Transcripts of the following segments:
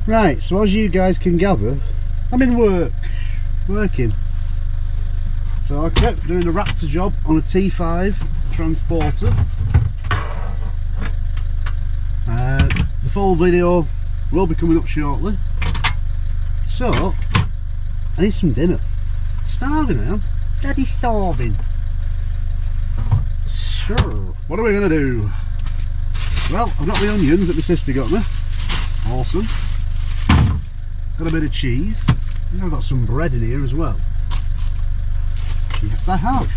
Right, so as you guys can gather, I'm in working. So I kept doing a Raptor job on a T5 transporter. The full video will be coming up shortly. So, I need some dinner. I'm starving, I am. Daddy's starving. Sure, what are we going to do? Well, I've got the onions that my sister got me. Awesome. Got a bit of cheese. And I've got some bread in here as well. Yes, I have.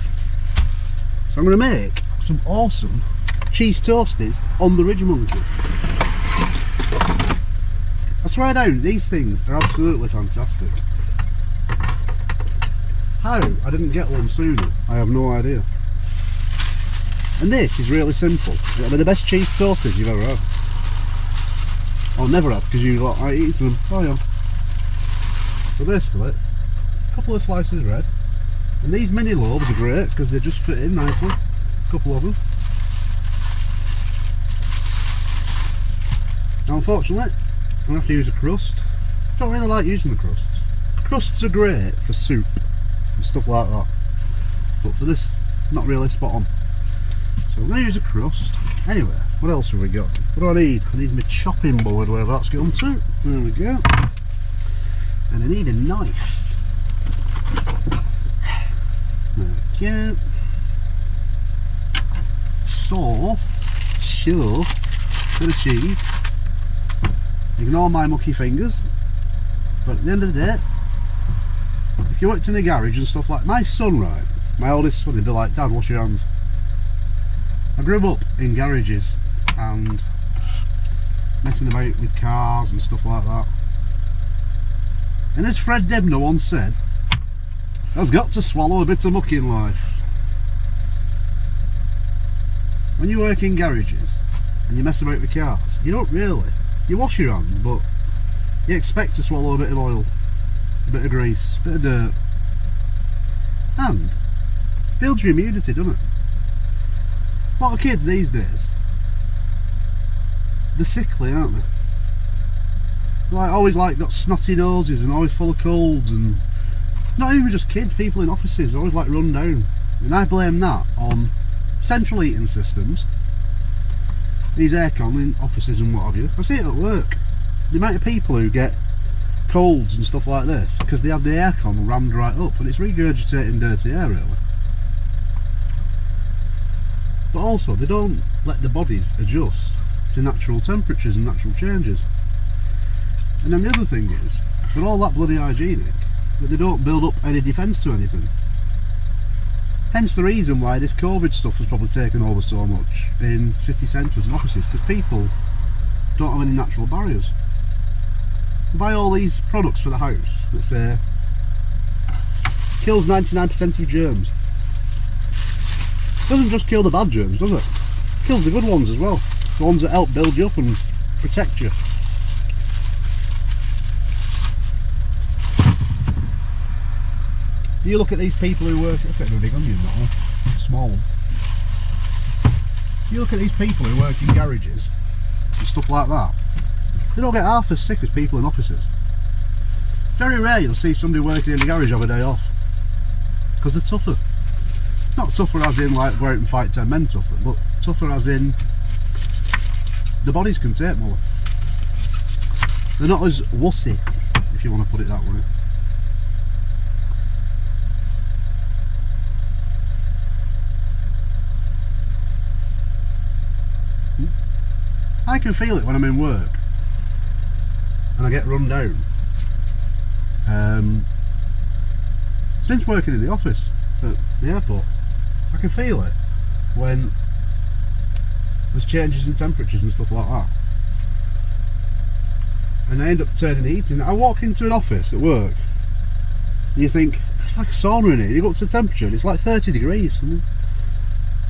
So I'm going to make some awesome cheese toasties on the Ridge Monkey. I swear down, these things are absolutely fantastic. How I didn't get one sooner, I have no idea. And this is really simple. It'll be the best cheese toasties you've ever had. Or never had, because you lot might eat them. Oh yeah. So basically, a couple of slices of bread. And these mini loaves are great because they just fit in nicely. A couple of them. Now unfortunately, I'm going to have to use a crust. Don't really like using the crusts. Crusts are great for soup and stuff like that. But for this, not really spot on. So I'm going to use a crust. Anyway, what else have we got? What do I need? I need my chopping board, wherever that's gone to. There we go. And I need a knife. There we go. So, sure, bit of cheese. Ignore my mucky fingers. But at the end of the day, if you worked in the garage and stuff like my son, right? My oldest son, he'd be like, Dad, wash your hands. I grew up in garages and messing about with cars and stuff like that. And as Fred Debner once said, has got to swallow a bit of muck in life. When you work in garages and you mess about with cars, you don't really. You wash your hands, but you expect to swallow a bit of oil, a bit of grease, a bit of dirt. And builds your immunity, doesn't it? A lot of kids these days, they're sickly, aren't they? Like, always like got snotty noses and always full of colds, and not even just kids, people in offices always like run down. And I blame that on central heating systems, these aircon in offices and what have you. I see it at work. The amount of people who get colds and stuff like this because they have the aircon rammed right up and it's regurgitating dirty air really. But also they don't let the bodies adjust to natural temperatures and natural changes. And then the other thing is, they're all that bloody hygienic that they don't build up any defence to anything. Hence the reason why this COVID stuff has probably taken over so much in city centres and offices, because people don't have any natural barriers. They buy all these products for the house that say kills 99% of germs. Doesn't just kill the bad germs, does it? Kills the good ones as well. The ones that help build you up and protect you. You look at these people who work, that's a bit of a big onion, that one, a small one. You look at these people who work in garages and stuff like that, they don't get half as sick as people in offices. Very rare you'll see somebody working in the garage have a day off, because they're tougher. Not tougher as in like go out and fight 10 men tougher, but tougher as in the bodies can take more. They're not as wussy, if you want to put it that way. I can feel it when I'm in work and I get run down. Since working in the office at the airport, I can feel it when there's changes in temperatures and stuff like that. And I end up turning the heating. I walk into an office at work and you think, it's like a sauna in here. You go up to the temperature and it's like 30 degrees. And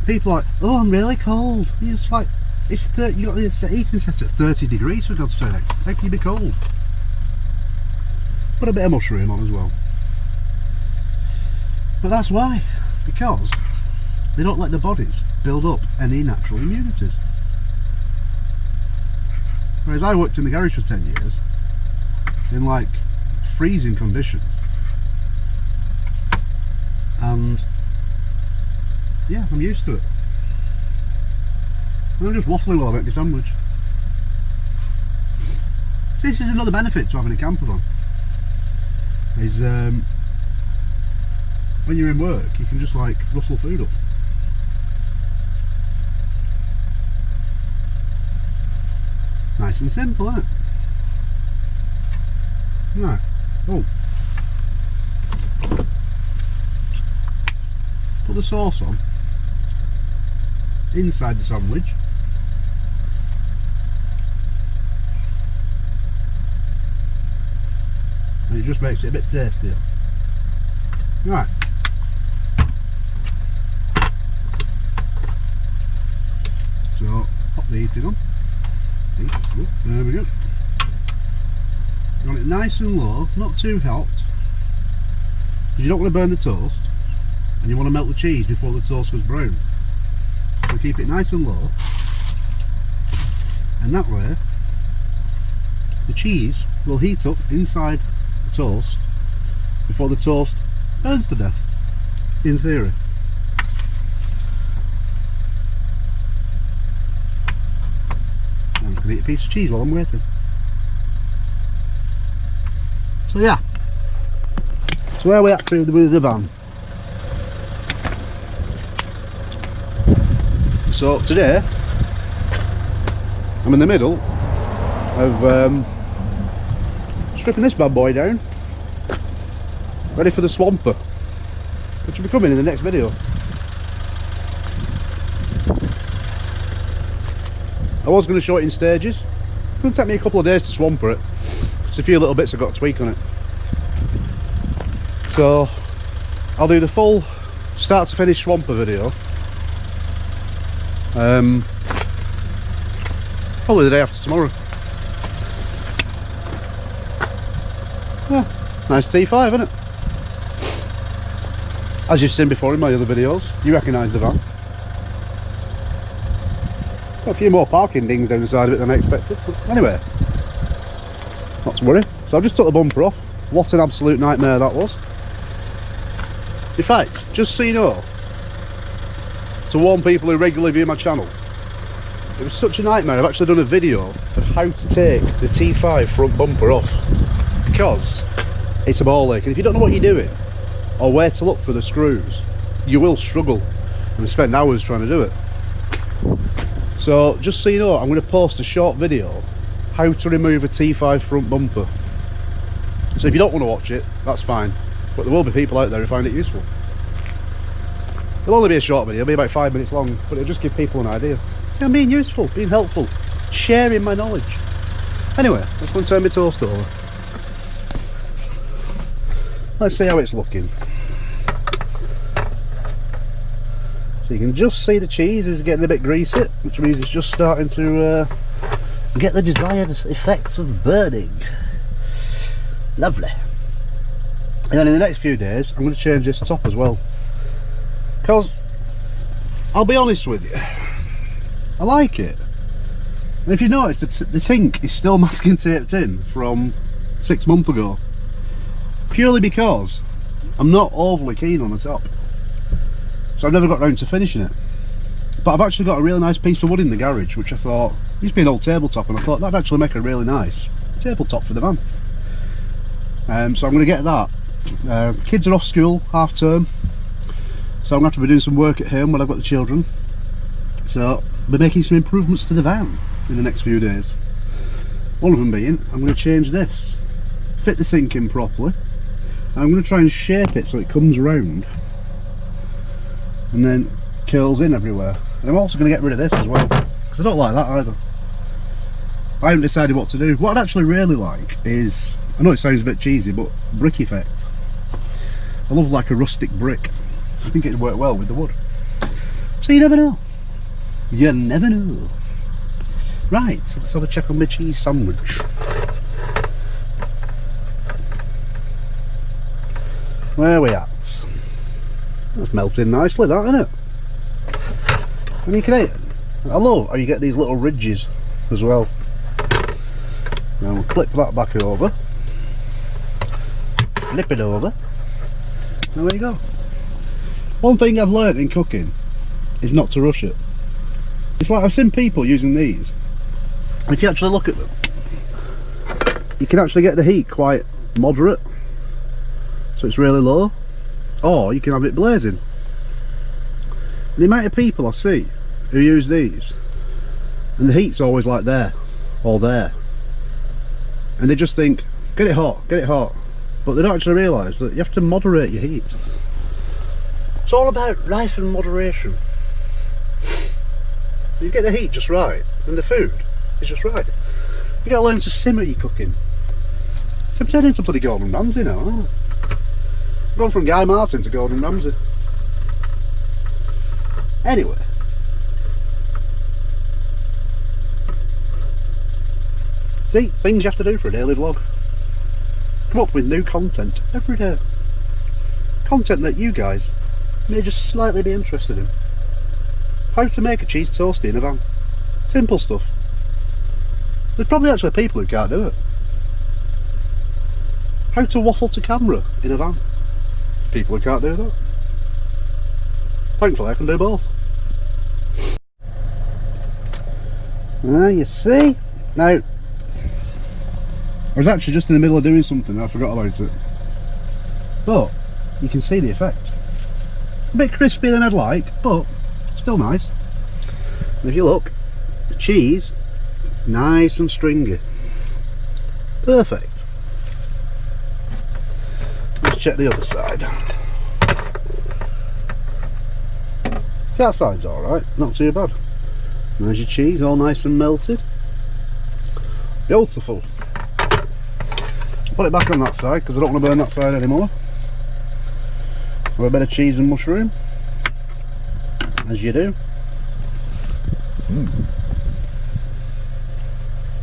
people are like, oh, I'm really cold. And it's like, it's 30, you got the heating set at 30 degrees for God's sake. How can you be cold? Put a bit of mushroom on as well. But that's why, because they don't let the bodies build up any natural immunities. Whereas I worked in the garage for 10 years, in like freezing condition, and yeah, I'm used to it. I'm just waffling while I make my sandwich. So this is another benefit to having a camper van, is when you're in work you can just like rustle food up. Nice and simple, isn't it? Right. Oh. Put the sauce on inside the sandwich. And it just makes it a bit tastier. Right. So, pop the heating on. There we go. You want it nice and low, not too hot, because you don't want to burn the toast, and you want to melt the cheese before the toast goes brown. So keep it nice and low, and that way the cheese will heat up inside the toast before the toast burns to death, in theory. I'm just going to eat a piece of cheese while I'm waiting. So yeah, so where are we at to with the van? So today I'm in the middle of stripping this bad boy down, ready for the swamper, which will be coming in the next video. I was going to show it in stages. It's going to take me a couple of days to swamper it. There's a few little bits I've got to tweak on it. So I'll do the full start to finish swamper video probably the day after tomorrow. Yeah, nice T5, isn't it? As you've seen before in my other videos, you recognise the van. Got a few more parking dings down the side of it than I expected, but anyway, not to worry. So I've just took the bumper off. What an absolute nightmare that was. In fact, just so you know, to warn people who regularly view my channel, it was such a nightmare. I've actually done a video of how to take the T5 front bumper off, because it's a ball ache, and if you don't know what you're doing or where to look for the screws, you will struggle and spend hours trying to do it. So just so you know, I'm going to post a short video how to remove a T5 front bumper. So if you don't want to watch it, that's fine, but there will be people out there who find it useful. It'll only be a short video, it'll be about 5 minutes long, but it'll just give people an idea. See, I'm being useful, being helpful, sharing my knowledge. Anyway, let's go and turn my toast over. Let's see how it's looking. So you can just see the cheese is getting a bit greasy, which means it's just starting to get the desired effects of burning. Lovely. And then in the next few days I'm going to change this top as well, because I'll be honest with you, I like it. And if you notice that the sink is still masking taped in from 6 months ago, purely because I'm not overly keen on the top, so I've never got round to finishing it. But I've actually got a really nice piece of wood in the garage, which I thought used to be an old tabletop, and I thought that'd actually make a really nice tabletop for the van. So I'm going to get that. Kids are off school, half term, so I'm going to have to be doing some work at home when I've got the children. So I'll be making some improvements to the van in the next few days. One of them being, I'm going to change this, fit the sink in properly, and I'm going to try and shape it so it comes round and then curls in everywhere. And I'm also going to get rid of this as well, because I don't like that either. I haven't decided what to do. What I'd actually really like is, I know it sounds a bit cheesy, but brick effect. I love like a rustic brick. I think it'd work well with the wood. So you never know. You never know. Right, so let's have a check on my cheese sandwich. Where are we at? That's melting nicely, that, isn't it? And you can eat it. I love how you get these little ridges as well. Now we'll clip that back over. flip it over. And there you go. One thing I've learnt in cooking is not to rush it. It's like I've seen people using these, and if you actually look at them, you can actually get the heat quite moderate, so it's really low, or you can have it blazing. The amount of people I see who use these, and the heat's always like there, or there, and they just think, get it hot, but they don't actually realise that you have to moderate your heat. It's all about life and moderation. You get the heat just right, and the food is just right. You gotta learn to simmer your cooking. So I'm turning into bloody Gordon Ramsay now, aren't I? I've gone from Guy Martin to Gordon Ramsay. Anyway. See, things you have to do for a daily vlog. Come up with new content every day. Content that you guys may just slightly be interested in. How to make a cheese toastie in a van. Simple stuff. There's probably actually people who can't do it. How to waffle to camera in a van. There's people who can't do that. Thankfully I can do both. You see? Now, I was actually just in the middle of doing something and I forgot about it. But, you can see the effect. A bit crispier than I'd like, but still nice. And if you look, the cheese is nice and stringy. Perfect. Let's check the other side. See, that side's alright, not too bad. There's your cheese, all nice and melted. Beautiful. Put it back on that side because I don't want to burn that side anymore. Have a bit of cheese and mushroom, as you do.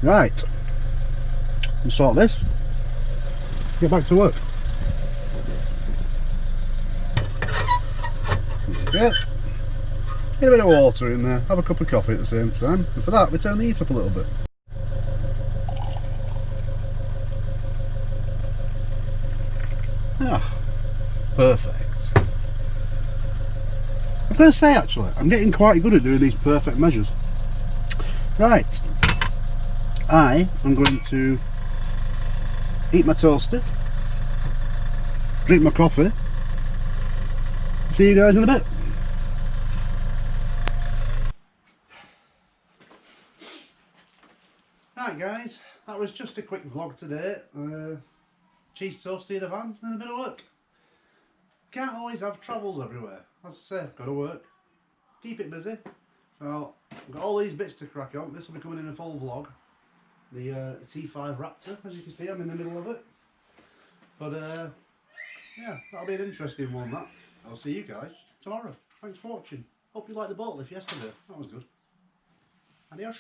Right, we'll sort this, get back to work. Okay. Get a bit of water in there, have a cup of coffee at the same time, and for that we turn the heat up a little bit. Ah, perfect. I've got to say actually, I'm getting quite good at doing these perfect measures. Right, I am going to eat my toastie, drink my coffee, see you guys in a bit. Right guys, that was just a quick vlog today. Cheese toastie in a van and a bit of work. Can't always have travels everywhere. As I say, got to work. Keep it busy. Well, I've got all these bits to crack on. This will be coming in a full vlog. The T5 Raptor, as you can see, I'm in the middle of it. But yeah, that'll be an interesting one, that. I'll see you guys tomorrow. Thanks for watching. Hope you liked the boat lift yesterday. That was good. Adios.